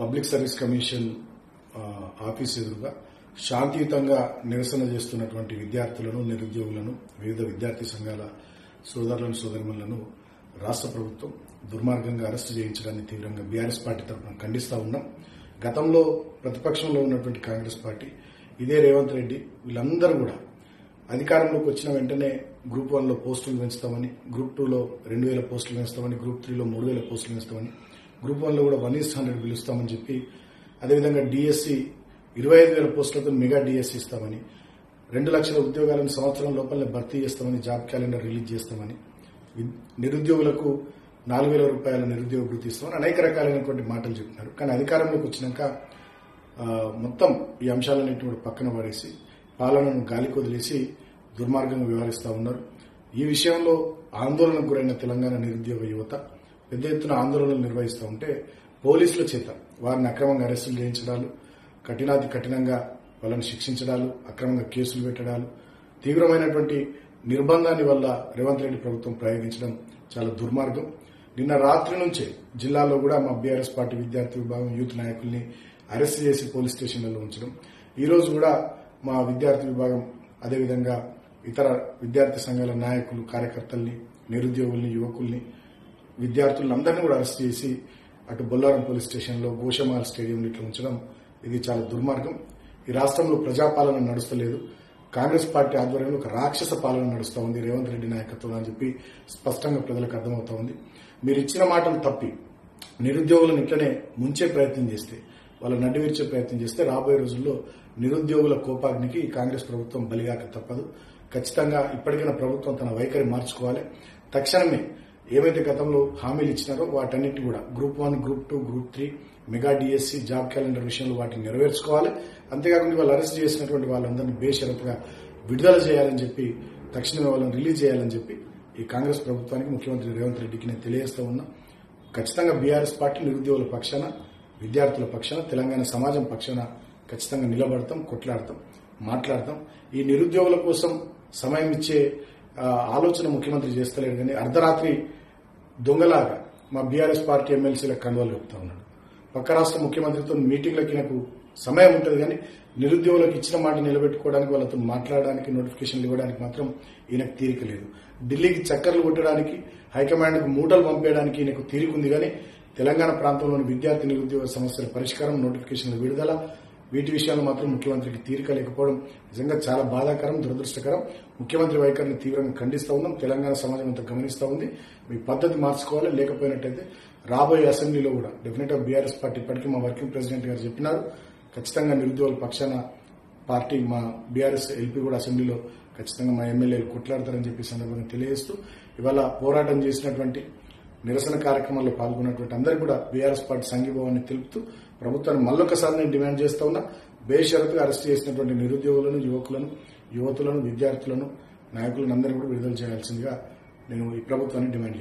Public service commission office ఎదురుగా శాంతియుతంగా నిరసన చేస్తున్నటువంటి విద్యార్థులను, నిరుద్యోగులను, వివిధ విద్యార్థి సంఘాల సోదరులను, సోదరిమణులను రాష్ట్ర ప్రభుత్వం దుర్మార్గంగా అరెస్టు చేయించడాన్ని తీవ్రంగా బీఆర్ఎస్ పార్టీ తరఫున ఖండిస్తా ఉన్నాం. గతంలో ప్రతిపక్షంలో ఉన్నటువంటి కాంగ్రెస్ పార్టీ, ఇదే రేవంత్ రెడ్డి వీళ్ళందరూ కూడా అధికారంలోకి వచ్చిన వెంటనే గ్రూప్ 1లో పోస్టులు పెంచుతామని, గ్రూప్ 2లో 2000 పోస్టులు పెంచుతామని, గ్రూప్ 3లో 3000 పోస్టులు పెంచుతామని, గ్రూప్ 1లో కూడా 1:100 పిలుస్తామని చెప్పి, అదేవిధంగా డిఎస్సి 25,000 పోస్టులతో మెగా డిఎస్సి ఇస్తామని, 2 లక్షల ఉద్యోగాలను సంవత్సరం లోపలనే భర్తీ చేస్తామని, జాబ్ క్యాలెండర్ రిలీజ్ చేస్తామని, నిరుద్యోగులకు 4,000 రూపాయల నిరుద్యోగ భృతి ఇస్తామని అనేక రకాలైనటువంటి మాటలు చెప్తున్నారు. కానీ అధికారంలోకి వచ్చినాక మొత్తం ఈ అంశాలన్నింటినీ కూడా పక్కన పడేసి పాలనను గాలికి వదిలేసి దుర్మార్గంగా వ్యవహరిస్తూ ఉన్నారు. ఈ విషయంలో ఆందోళనకు గురైన తెలంగాణ నిరుద్యోగ యువత పెద్ద ఎత్తున ఆందోళనలు నిర్వహిస్తూ ఉంటే పోలీసుల చేత వారిని అక్రమంగా అరెస్టులు చేయించడాలు, కఠినాతి కఠినంగా వాళ్ళని శిక్షించడాలు, అక్రమంగా కేసులు పెట్టడాలు, తీవ్రమైనటువంటి నిర్బంధాన్ని వల్ల రేవంత్ రెడ్డి ప్రభుత్వం ప్రయోగించడం చాలా దుర్మార్గం. నిన్న రాత్రి నుంచే జిల్లాలో కూడా మా బీఆర్ఎస్ పార్టీ విద్యార్థి విభాగం యూత్ నాయకుల్ని అరెస్ట్ చేసి పోలీస్ స్టేషన్లలో ఉంచడం, ఈ రోజు కూడా మా విద్యార్థి విభాగం అదేవిధంగా ఇతర విద్యార్థి సంఘాల నాయకులు, కార్యకర్తల్ని, నిరుద్యోగుల్ని, యువకుల్ని, విద్యార్థులందరినీ కూడా అరెస్ట్ చేసి అటు బొల్లారం పోలీస్ స్టేషన్లో, గోషమాల్ స్టేడియంలో ఇట్లా ఉంచడం ఇది చాలా దుర్మార్గం. ఈ రాష్ట్రంలో ప్రజాపాలన నడుస్తలేదు. కాంగ్రెస్ పార్టీ ఆధ్వర్యంలో ఒక రాక్షస పాలన నడుస్తూ ఉంది రేవంత్ రెడ్డి నాయకత్వం అని చెప్పి స్పష్టంగా ప్రజలకు అర్థమవుతా ఉంది. మీరు ఇచ్చిన మాటలు తప్పి నిరుద్యోగులను ఇట్లనే ముంచే ప్రయత్నం చేస్తే, వాళ్ళ నడ్డివిర్చే ప్రయత్నం చేస్తే రాబోయే రోజుల్లో నిరుద్యోగుల కోపాగ్నికి కాంగ్రెస్ ప్రభుత్వం బలిగాక తప్పదు. ఖచ్చితంగా ఇప్పటికైనా ప్రభుత్వం తన వైఖరి మార్చుకోవాలి. తక్షణమే ఏవైతే గతంలో హామీలు ఇచ్చినారో వాటన్నిటి కూడా group 1, group 2, group 3, mega DSC, job calendar విషయంలో వాటిని నెరవేర్చుకోవాలి. అంతేకాకుండా వాళ్ళు అరెస్ట్ చేసినటువంటి వాళ్ళందరినీ బేషరతుగా విడుదల చేయాలని చెప్పి, తక్షణమే వాళ్ళని రిలీజ్ చేయాలని చెప్పి ఈ కాంగ్రెస్ ప్రభుత్వానికి, ముఖ్యమంత్రి రేవంత్ రెడ్డికి నేను తెలియజేస్తూ ఉన్నా. ఖచ్చితంగా బీఆర్ఎస్ పార్టీ నిరుద్యోగుల పక్షాన, విద్యార్థుల పక్షాన, తెలంగాణ సమాజం పక్షాన ఖచ్చితంగా నిలబడతాం, కొట్లాడతాం, మాట్లాడతాం. ఈ నిరుద్యోగుల కోసం సమయం ఇచ్చే ఆలోచన ముఖ్యమంత్రి చేస్తలేడు. కానీ అర్ధరాత్రి దొంగలాగా మా బీఆర్ఎస్ పార్టీ ఎమ్మెల్సీలకు కండువాలు చెప్తా ఉన్నాడు. పక్క రాష్ట్ర ముఖ్యమంత్రితో మీటింగ్లకి నాకు సమయం ఉంటుంది, కానీ నిరుద్యోగులకు ఇచ్చిన మాట నిలబెట్టుకోవడానికి, వాళ్ళతో మాట్లాడడానికి, నోటిఫికేషన్లు ఇవ్వడానికి మాత్రం ఈయనకు తీరిక లేదు. ఢిల్లీకి చక్కర్లు కొట్టడానికి, హైకమాండ్కు మూటలు పంపేయడానికి ఈయనకు తీరిక ఉంది. కానీ తెలంగాణ ప్రాంతంలోని విద్యార్థి నిరుద్యోగ సమస్యల పరిష్కారం, నోటిఫికేషన్ల విడుదల, వీటి విషయాలు మాత్రం ముఖ్యమంత్రికి తీరిక లేకపోవడం నిజంగా చాలా బాధాకరం, దురదృష్టకరం. ముఖ్యమంత్రి వైఖరిని తీవ్రంగా ఖండిస్తూ ఉన్నాం. తెలంగాణ సమాజం అంతా గమనిస్తూ ఉంది. మీ పద్ధతి మార్చుకోవాలి. లేకపోయినట్టయితే రాబోయే అసెంబ్లీలో కూడా డెఫినెట్ గా బీఆర్ఎస్ పార్టీ ఇప్పటికీ మా వర్కింగ్ ప్రెసిడెంట్ గారు చెప్పినారు, ఖచ్చితంగా నిరుద్యోగుల పక్షాన పార్టీ మా బీఆర్ఎస్ ఎల్పీ కూడా అసెంబ్లీలో ఖచ్చితంగా మా ఎమ్మెల్యేలు కొట్లాడతారని చెప్పి సందర్భంగా తెలియజేస్తూ, ఇవాళ పోరాటం చేసినటువంటి, నిరసన కార్యక్రమాల్లో పాల్గొన్నటువంటి అందరికీ కూడా బీఆర్ఎస్ పార్టీ సంఘీభావాన్ని తెలుపుతూ ప్రభుత్వాన్ని మళ్ళొకసారి నేను డిమాండ్ చేస్తా ఉన్నా, బేషరతుగా అరెస్ట్ చేసినటువంటి నిరుద్యోగులను, యువతులను, విద్యార్థులను, నాయకులను అందరినీ కూడా విడుదల చేయాల్సిందిగా నేను ఈ ప్రభుత్వాన్ని డిమాండ్ చేస్తాను.